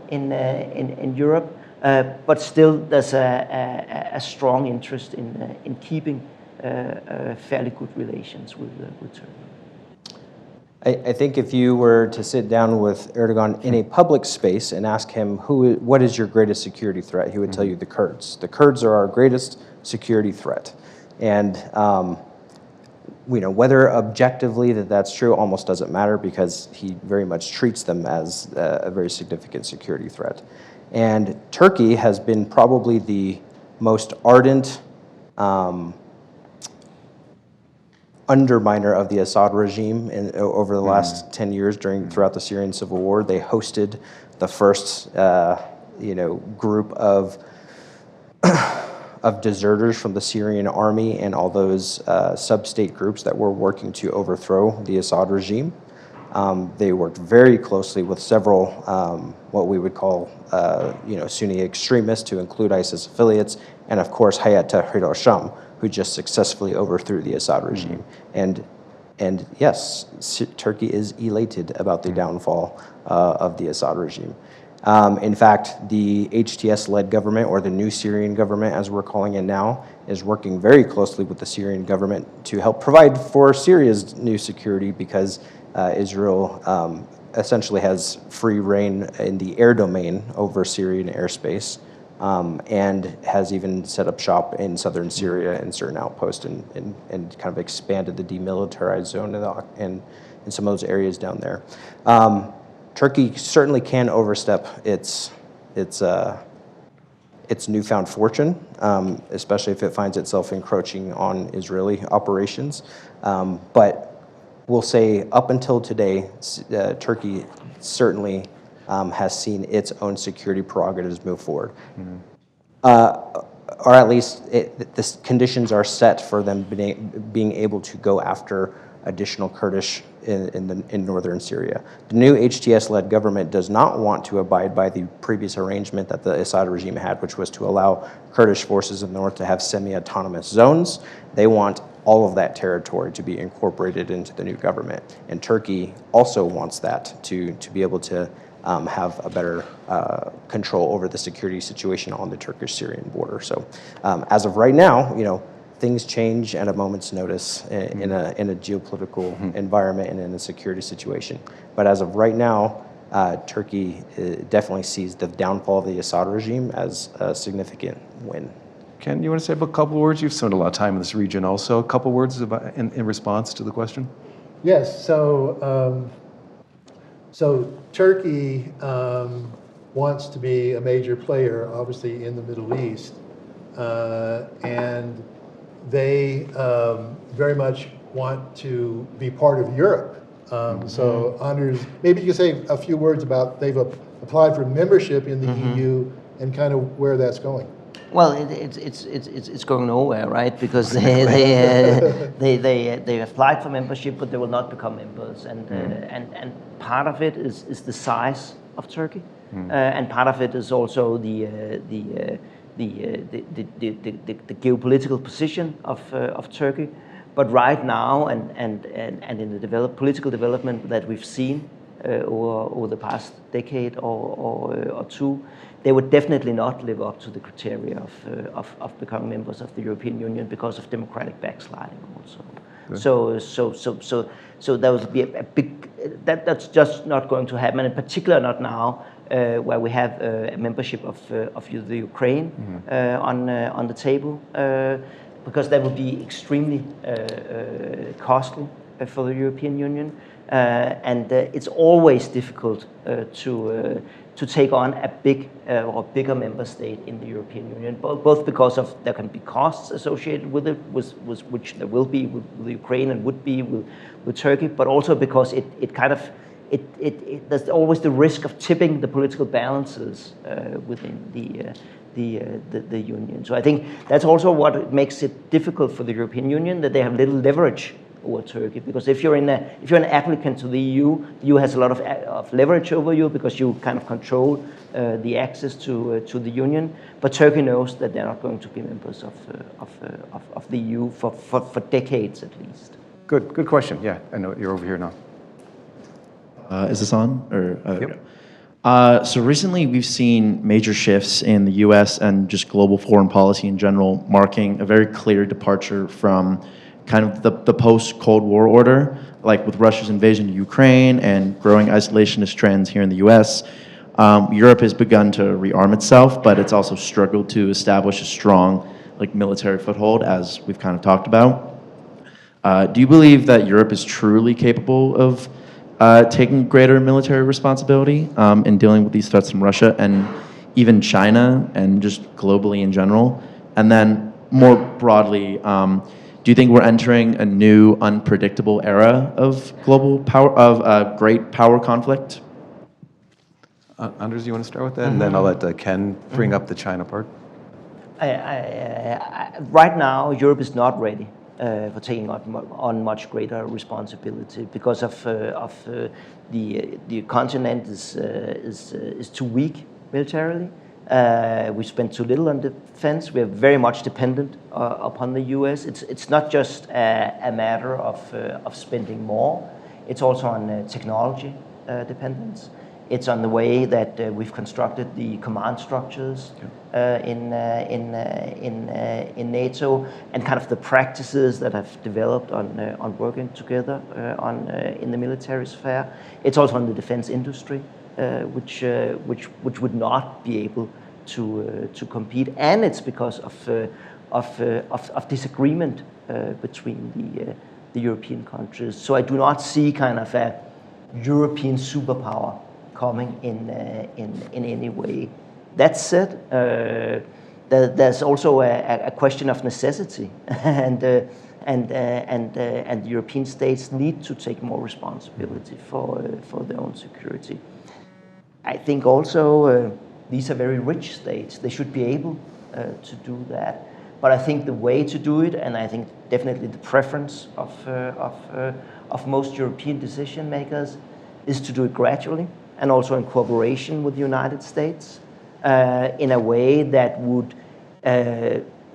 in Europe. But still, there's a strong interest in keeping fairly good relations with Turkey. I think if you were to sit down with Erdogan in a public space and ask him what is your greatest security threat, he would tell you the Kurds. The Kurds are our greatest security threat, and whether objectively that's true almost doesn't matter, because he very much treats them as a very significant security threat. And Turkey has been probably the most ardent underminer of the Assad regime over the last 10 years throughout the Syrian civil war. They hosted the first group of of deserters from the Syrian army and all those sub-state groups that were working to overthrow the Assad regime. They worked very closely with several what we would call Sunni extremists, to include ISIS affiliates, and of course Hayat Tahrir al-Sham, who just successfully overthrew the Assad regime. And yes, Turkey is elated about the downfall of the Assad regime. In fact, the HTS-led government, or the new Syrian government as we're calling it now, is working very closely with the Syrian government to help provide for Syria's new security, because Israel essentially has free reign in the air domain over Syrian airspace, and has even set up shop in southern Syria in certain outposts, and kind of expanded the demilitarized zone in some of those areas down there. Turkey certainly can overstep its newfound fortune, especially if it finds itself encroaching on Israeli operations. But we'll say up until today, Turkey certainly has seen its own security prerogatives move forward. Or at least the conditions are set for them being able to go after additional Kurdish in northern Syria. The new HTS-led government does not want to abide by the previous arrangement that the Assad regime had, which was to allow Kurdish forces in the north to have semi-autonomous zones. They want all of that territory to be incorporated into the new government. And Turkey also wants that to be able to have a better control over the security situation on the Turkish-Syrian border. So as of right now, things change at a moment's notice in a geopolitical environment and in a security situation. But as of right now, Turkey definitely sees the downfall of the Assad regime as a significant win. Ken, you want to say a couple words? You've spent a lot of time in this region also. A couple words about, in response to the question? Yes, so Turkey wants to be a major player, obviously, in the Middle East. And they very much want to be part of Europe. So Anders, maybe you could say a few words about, they've applied for membership in the EU and kind of where that's going. Well, it's going nowhere, right? Because they applied for membership, but they will not become members. And part of it is the size of Turkey, and part of it is also the geopolitical position of Turkey. But right now, and in the political development that we've seen over the past decade or two, they would definitely not live up to the criteria of becoming members of the European Union because of democratic backsliding also. So that would be a big, that's just not going to happen, and in particular not now, where we have a membership of the Ukraine on the table, because that would be extremely costly for the European Union, and it's always difficult to take on a big or bigger member state in the European Union, both because of there can be costs associated with it, which there will be with Ukraine and would be with Turkey, but also because there's always the risk of tipping the political balances within the Union. So I think that's also what makes it difficult for the European Union, that they have little leverage over Turkey, because if you're an applicant to the EU has a lot of leverage over you because you kind of control the access to the Union. But Turkey knows that they're not going to be members of the EU for decades at least. Good question. Yeah, I know you're over here now. Is this on? Yep. So recently we've seen major shifts in the U.S. and just global foreign policy in general, marking a very clear departure from kind of the post-Cold War order, like with Russia's invasion of Ukraine and growing isolationist trends here in the U.S. Europe has begun to rearm itself, but it's also struggled to establish a strong military foothold, as we've kind of talked about. Do you believe that Europe is truly capable of taking greater military responsibility in dealing with these threats from Russia and even China and just globally in general? And then more broadly, do you think we're entering a new unpredictable era of global power, of great power conflict? Anders, you want to start with that? And then I'll let Ken bring up the China part. Right now, Europe is not ready for taking on much greater responsibility because of the continent is too weak militarily. We spend too little on defense. We are very much dependent upon the U.S. It's not just a matter of spending more. It's also on technology dependence. It's on the way that we've constructed the command structures in NATO, and kind of the practices that have developed on working together in the military sphere. It's also on the defense industry, which would not be able to compete, and it's because of disagreement between the European countries. So I do not see kind of a European superpower coming in any way. That said, there's also a question of necessity, and the European states need to take more responsibility for their own security. I think also these are very rich states. They should be able to do that. But I think the way to do it, and I think definitely the preference of most European decision makers, is to do it gradually and also in cooperation with the United States in a way that would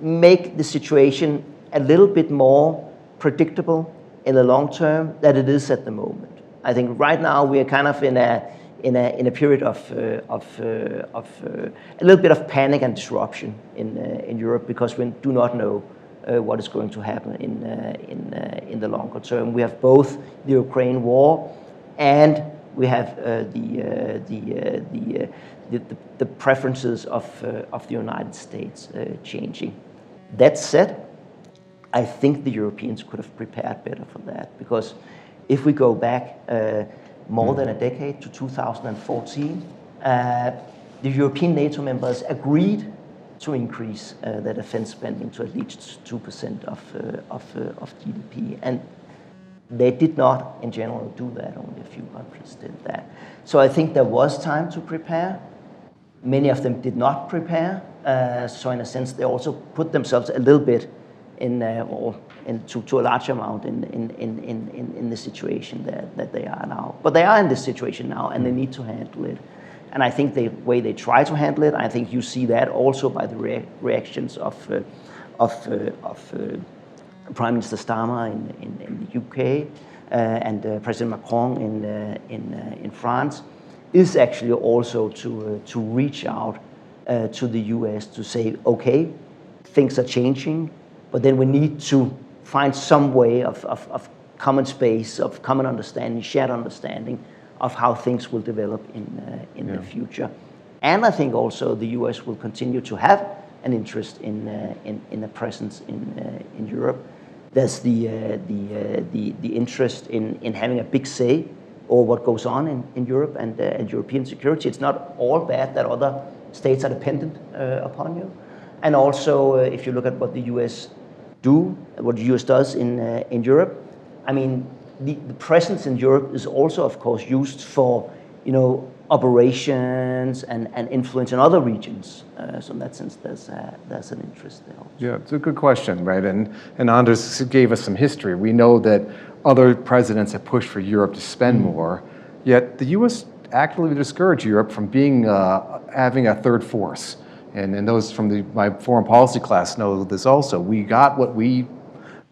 make the situation a little bit more predictable in the long term than it is at the moment. I think right now we are kind of in a period of a little bit of panic and disruption in Europe, because we do not know what is going to happen in the longer term. We have both the Ukraine war, and we have the preferences of the United States changing. That said, I think the Europeans could have prepared better for that, because if we go back more than a decade to 2014, the European NATO members agreed to increase their defense spending to at least 2% of GDP. And they did not, in general, do that. Only a few countries did that. So I think there was time to prepare. Many of them did not prepare. So in a sense, they also put themselves a little bit to a large amount in the situation that they are now. But they are in this situation now, and they need to handle it. And I think the way they try to handle it, I think you see that also by the reactions of Prime Minister Starmer in the UK and President Macron in France, is actually also to reach out to the US to say, okay, things are changing, but then we need to find some way of common space, of common understanding, shared understanding of how things will develop in the future. And I think also the US will continue to have an interest in a presence in Europe. There's the interest in having a big say over what goes on in Europe and European security. It's not all bad that other states are dependent upon you. And also, if you look at what the US what the US does in Europe, I mean, the presence in Europe is also, of course, used for, operations and influence in other regions. So in that sense, there's an interest there also. Yeah, it's a good question, right? And Anders gave us some history. We know that other presidents have pushed for Europe to spend more, yet the U.S. actively discouraged Europe from having a third force. And those from my foreign policy class know this also. We got what we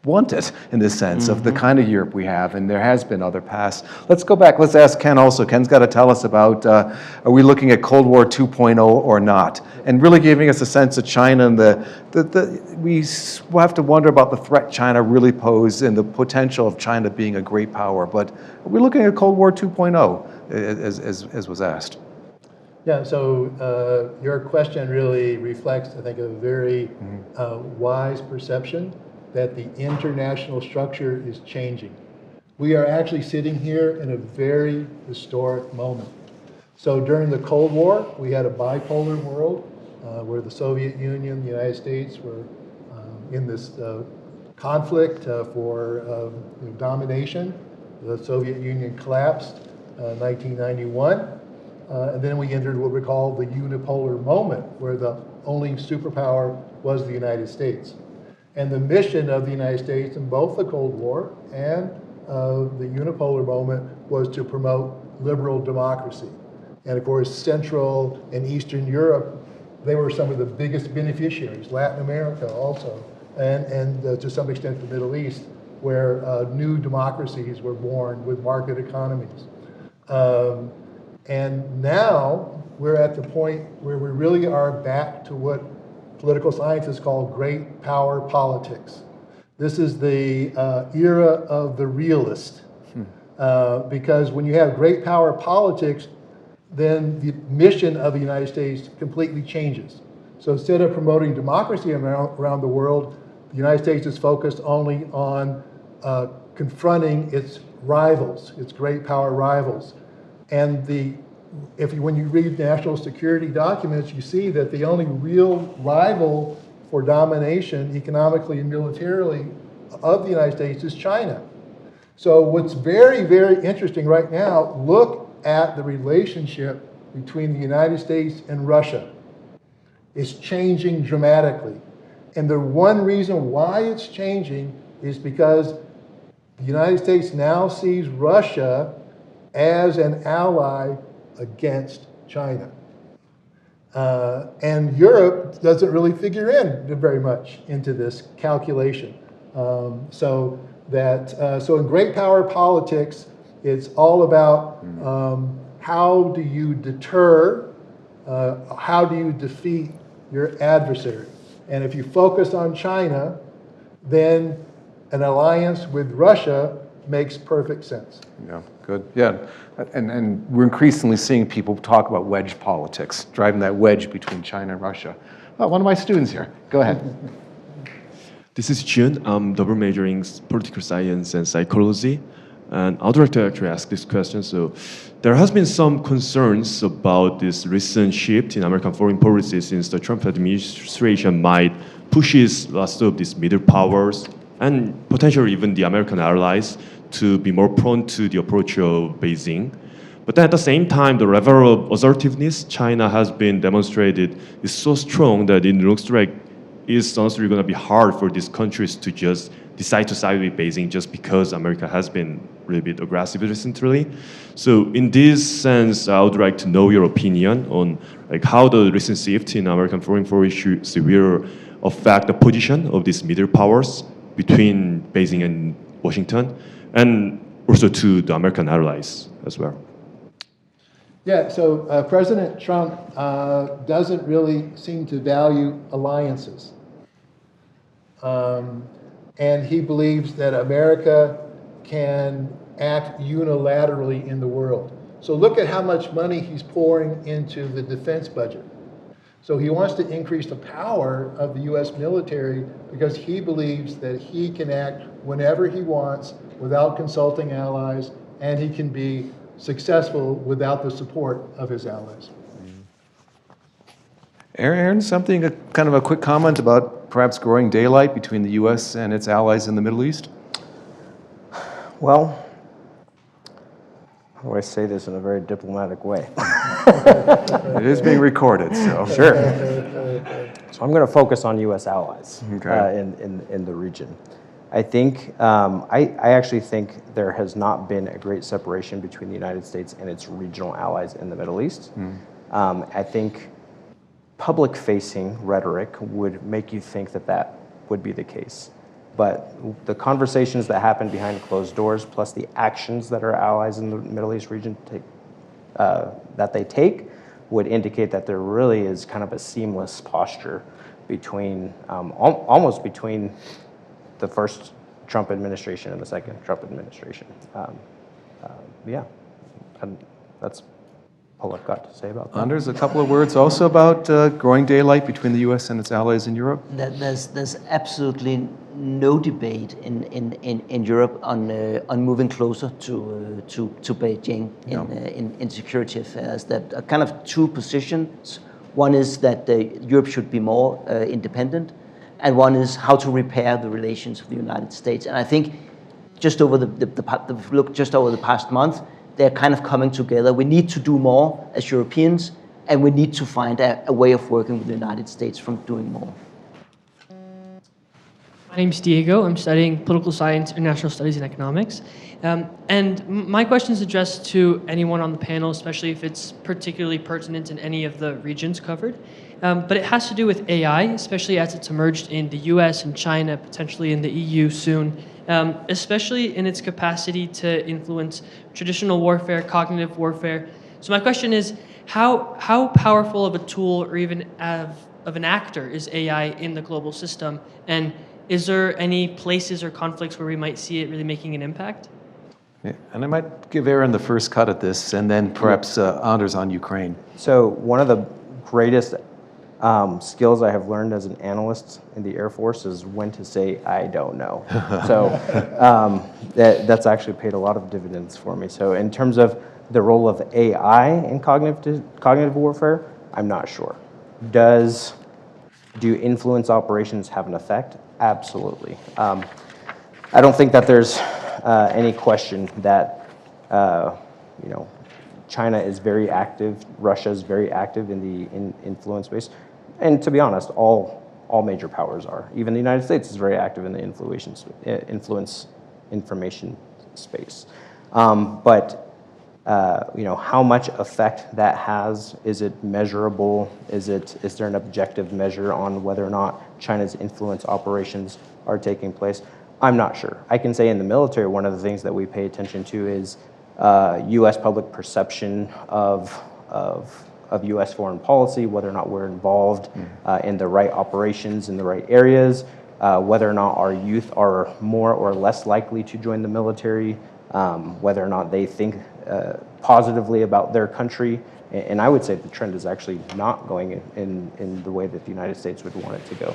wanted in this sense of the kind of Europe we have, and there has been other paths. Let's go back. Let's ask Ken also. Ken's got to tell us about, are we looking at Cold War 2.0 or not? And really giving us a sense of China and we have to wonder about the threat China really posed and the potential of China being a great power. But are we looking at Cold War 2.0, as was asked? Yeah, so your question really reflects, I think, a very wise perception that the international structure is changing. We are actually sitting here in a very historic moment. So during the Cold War, we had a bipolar world where the Soviet Union, the United States were in this conflict for domination. The Soviet Union collapsed in 1991. And then we entered what we call the unipolar moment, where the only superpower was the United States. And the mission of the United States in both the Cold War and the unipolar moment was to promote liberal democracy. And of course, Central and Eastern Europe, they were some of the biggest beneficiaries, Latin America also, and to some extent the Middle East, where new democracies were born with market economies. And now we're at the point where we really are back to what political scientists call great power politics. This is the era of the realist, because when you have great power politics, then the mission of the United States completely changes. So instead of promoting democracy around the world, the United States is focused only on confronting its rivals, its great power rivals. And when you read national security documents, you see that the only real rival for domination economically and militarily of the United States is China. So what's very, very interesting right now, look at the relationship between the United States and Russia. It's changing dramatically. And the one reason why it's changing is because the United States now sees Russia as an ally against China. And Europe doesn't really figure in very much into this calculation. So in great power politics, it's all about how do you deter, how do you defeat your adversary. And if you focus on China, then an alliance with Russia makes perfect sense. Yeah, good. Yeah, and we're increasingly seeing people talk about wedge politics, driving that wedge between China and Russia. Oh, one of my students here. Go ahead. This is Jun. I'm double majoring political science and psychology. And I'd like to actually ask this question. So there has been some concerns about this recent shift in American foreign policy since the Trump administration might pushes lots of these middle powers and potentially even the American allies to be more prone to the approach of Beijing. But then at the same time, the level of assertiveness China has been demonstrated is so strong that it looks like it's honestly going to be hard for these countries to just decide to side with Beijing just because America has been a little bit aggressive recently. So in this sense, I would like to know your opinion on like how the recent shift in American foreign policy will affect the position of these middle powers between Beijing and Washington, and also to the American allies as well. Yeah, so President Trump doesn't really seem to value alliances. And he believes that America can act unilaterally in the world. So look at how much money he's pouring into the defense budget. So he wants to increase the power of the U.S. military because he believes that he can act whenever he wants without consulting allies, and he can be successful without the support of his allies. Aaron, something, kind of a quick comment about perhaps growing daylight between the U.S. and its allies in the Middle East? Well, how do I say this in a very diplomatic way? It is being recorded, so. Sure. So I'm going to focus on U.S. allies Okay. in the region. I think, I actually think there has not been a great separation between the United States and its regional allies in the Middle East. I think public-facing rhetoric would make you think that that would be the case. But the conversations that happen behind closed doors, plus the actions that our allies in the Middle East region take, would indicate that there really is kind of a seamless posture between, almost between the first Trump administration and the second Trump administration. Yeah, and that's all I've got to say about that. Anders, a couple of words also about growing daylight between the U.S. and its allies in Europe? There's absolutely no debate in Europe on moving closer to Beijing in security affairs. There are kind of two positions. One is that Europe should be more independent, and one is how to repair the relations with the United States. And I think just over the past month, they're kind of coming together. We need to do more as Europeans, and we need to find a way of working with the United States from doing more. My name's Diego. I'm studying political science, international studies, and economics. And my question is addressed to anyone on the panel, especially if it's particularly pertinent in any of the regions covered. But it has to do with AI, especially as it's emerged in the US and China, potentially in the EU soon, especially in its capacity to influence traditional warfare, cognitive warfare. So my question is, how powerful of a tool or even of an actor is AI in the global system? And is there any places or conflicts where we might see it really making an impact? Yeah, and I might give Aaron the first cut at this, and then perhaps Anders on Ukraine. So one of the greatest skills I have learned as an analyst in the Air Force is when to say, I don't know. So that's actually paid a lot of dividends for me. So in terms of the role of AI in cognitive warfare, I'm not sure. Do influence operations have an effect? Absolutely. I don't think that there's any question that China is very active, Russia is very active in the influence space, and to be honest, all major powers are. Even the United States is very active in the influence information space. But how much effect that has? Is it measurable? Is there an objective measure on whether or not China's influence operations are taking place? I'm not sure. I can say in the military, one of the things that we pay attention to is U.S. public perception of U.S. foreign policy, whether or not we're involved in the right operations in the right areas, whether or not our youth are more or less likely to join the military, whether or not they think positively about their country. And I would say the trend is actually not going in the way that the United States would want it to go.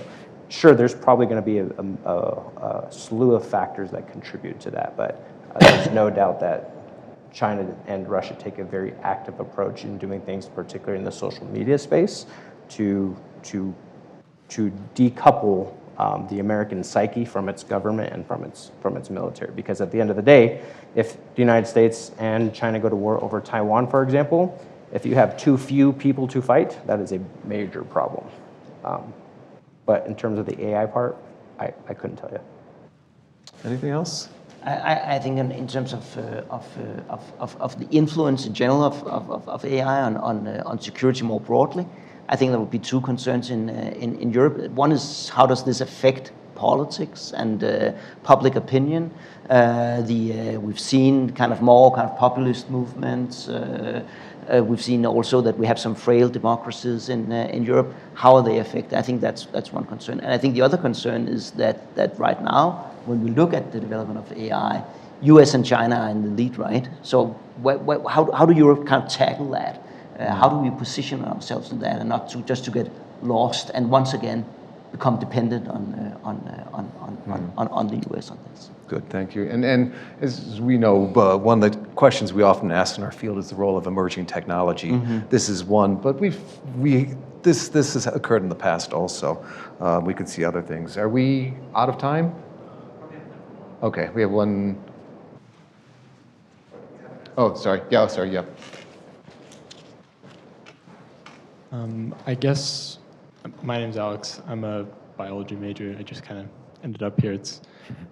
Sure, there's probably going to be a slew of factors that contribute to that, but there's no doubt that China and Russia take a very active approach in doing things, particularly in the social media space, to decouple the American psyche from its government and from its military. Because at the end of the day, if the United States and China go to war over Taiwan, for example, if you have too few people to fight, that is a major problem. But in terms of the AI part, I couldn't tell you. Anything else? I think in terms of the influence in general of AI on security more broadly, I think there would be two concerns in Europe. One is, how does this affect politics and public opinion? We've seen kind of more populist movements. We've seen also that we have some frail democracies in Europe. How are they affected? I think that's one concern. And I think the other concern is that right now, when we look at the development of AI, US and China are in the lead, right? So how do Europe kind of tackle that? How do we position ourselves in that and not just to get lost and once again become dependent on the US on this? Good, thank you. And as we know, one of the questions we often ask in our field is the role of emerging technology. Mm-hmm. This is one, but this has occurred in the past also. We could see other things. Are we out of time? Okay, we have one. Oh, sorry. Yeah, sorry. Yep. I guess my name's Alex. I'm a biology major. I just kind of ended up here. It's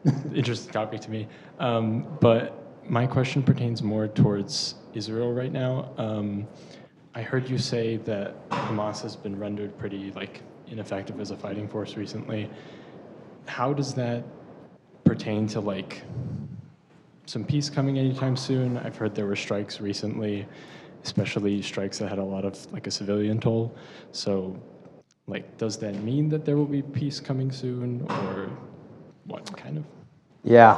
an interesting topic to me. But my question pertains more towards Israel right now. I heard you say that Hamas has been rendered pretty ineffective as a fighting force recently. How does that pertain to some peace coming anytime soon? I've heard there were strikes recently, especially strikes that had a lot of a civilian toll. So does that mean that there will be peace coming soon, or what kind of? Yeah,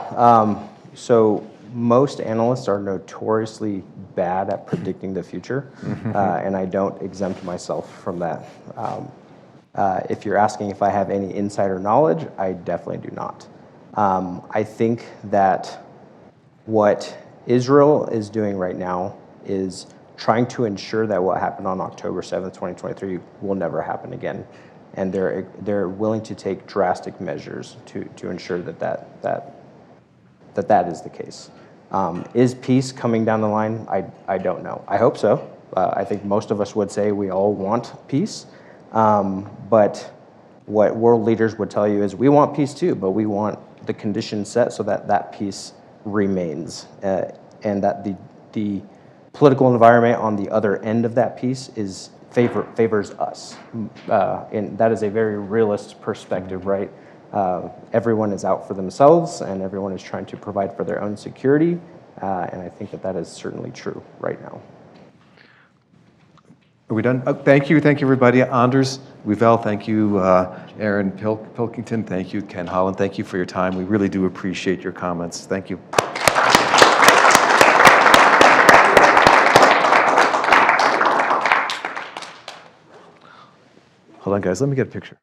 so most analysts are notoriously bad at predicting the future, and I don't exempt myself from that. If you're asking if I have any insider knowledge, I definitely do not. I think that what Israel is doing right now is trying to ensure that what happened on October 7th, 2023 will never happen again. And they're willing to take drastic measures to ensure that is the case. Is peace coming down the line? I don't know. I hope so. I think most of us would say we all want peace. But what world leaders would tell you is we want peace too, but we want the conditions set so that that peace remains, and that the political environment on the other end of that peace favors us. And that is a very realist perspective, right? Everyone is out for themselves, and everyone is trying to provide for their own security, and I think that is certainly true right now. Are we done? Oh, thank you, everybody. Anders, Wivel, thank you. Aaron Pilkington, thank you. Ken Holland, thank you for your time. We really do appreciate your comments. Thank you. Hold on, guys. Let me get a picture.